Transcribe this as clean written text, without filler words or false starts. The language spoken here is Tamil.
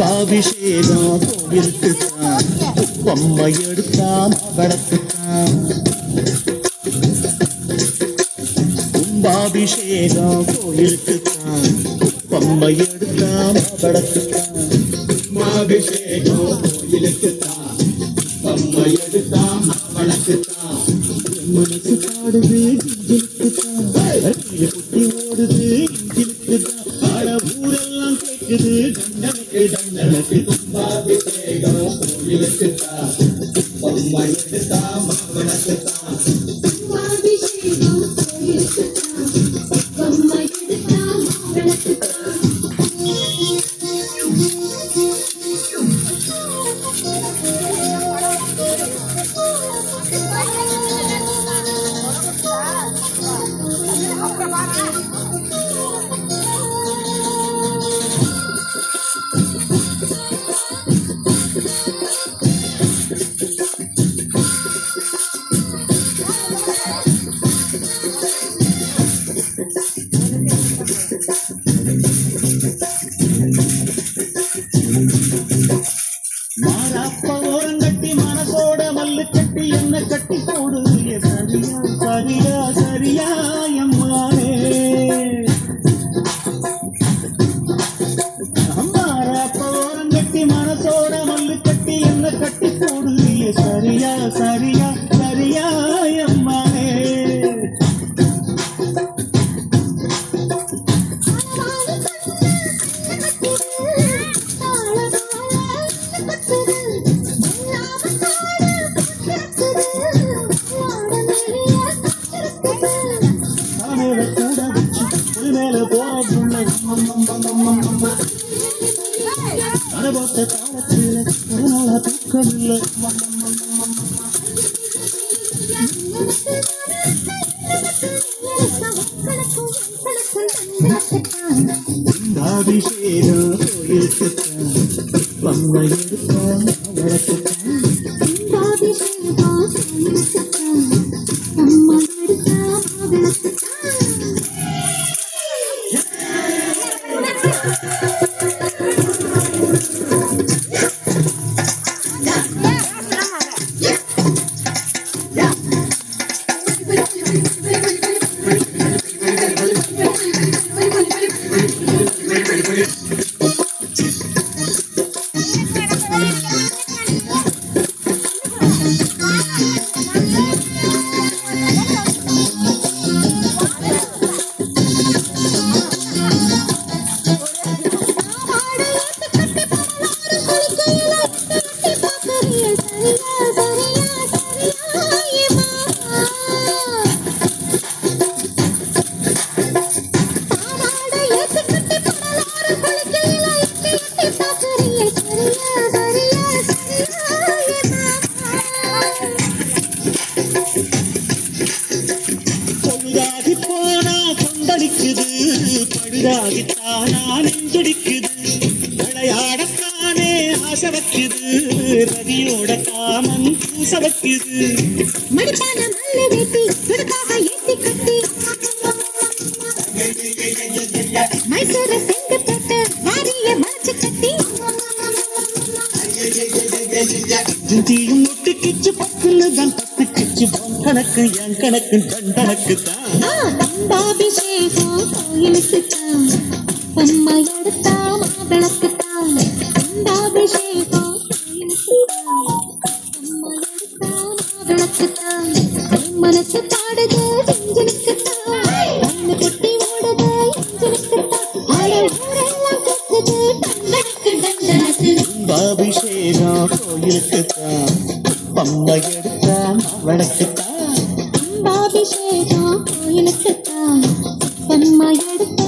கும்பாபிஷேகம் கோயிலுக்குத்தான், பொம்மை எடுத்தாம் வடக்குத்தான். கும்பாபிஷேகம் கோயிலுக்குத்தான், பொம்மை எடுத்தாம் வடக்குத்தான். கும்பாபிஷேகம் கோயிலுக்குத்தான், பொம்மை எடுத்தாம் வடக்குத்தான். மனசு பாடுது இஞ்சிலுக்குத்தான், குட்டி ஓடுது இஞ்சிலுக்குத்தான். ஆட ஊரெல்லாம் கேட்குது தண்டனுக்கு தண்டனுக்கு. கும்பாபிஷேகம் கோயிலுக்குத்தான், பொம்மை எடுத்தாம் வடக்குத்தான். கும்பாபிஷேகம் கோயிலுக்குத்தான், பொம்மை எடுத்தாம் வடக்குத்தான். மாறாப்ப ஓரங்கட்டி மனசோட மல்லு கட்டி என்ன கட்டி போடு. சரியா சரியா சரியா எம்மானே. மாறாப்ப ஓரங்கட்டி மனசோட மல்லு கட்டி என்ன கட்டி போடு. சரியா சரியா சரியா எம்மானே. அனுபவத்தை காலத்தில் ஒரு நாளா தூக்கமில்லை. கும்பாபிஷேகம் கோயிலுக்குத்தான், பொம்மை எடுத்தாம் வடக்குத்தான். கும்பாபிஷேகம் கோயிலுக்குத்தான், பொம்மை எடுத்தாம் வடக்குத்தான். படுதாகித்தானா நெஞ்சடிக்குது, விளையாடத்தானே ஆசை வைக்குது, ரவியோட காமன் பூச வைக்குது. மடிப்பான மல்ல வேட்டி சுடுக்காக ஏத்தி கட்டி, மைசூர செங்க போட்டு வாரிய மலச்சு கட்டி, ஜிந்தியும் ஒட்டு கிச்சு பக்குன்னு தான் பத்து கிச்சு கணக்கு என் கணக்கு தண்டனக்கு தான். கும்பாபிஷேகம் கோயிலுக்குத்தான், பொம்மை எடுத்தா மாவிளக்குத்தான். கும்பாபிஷேகம் கோயிலுக்குத்தான், பொம்மை எடுத்தா மாவிளக்குத்தான். மனசு பாடுது இஞ்சிலுக்குத்தான், ஒண்ணு குட்டி ஓடுது இஞ்சிலுக்குத்தான். ஊரெல்லாம் கேட்குது தண்டனக்கு தண்டனக்கு. கும்பாபிஷேகம் கோயிலுக்குத்தான், பொம்மை எடுத்தா மாவிளக்குத்தான். கும்பாபிஷேகம் கோயிலுக்குத்தான், பொம்மை எடுத்த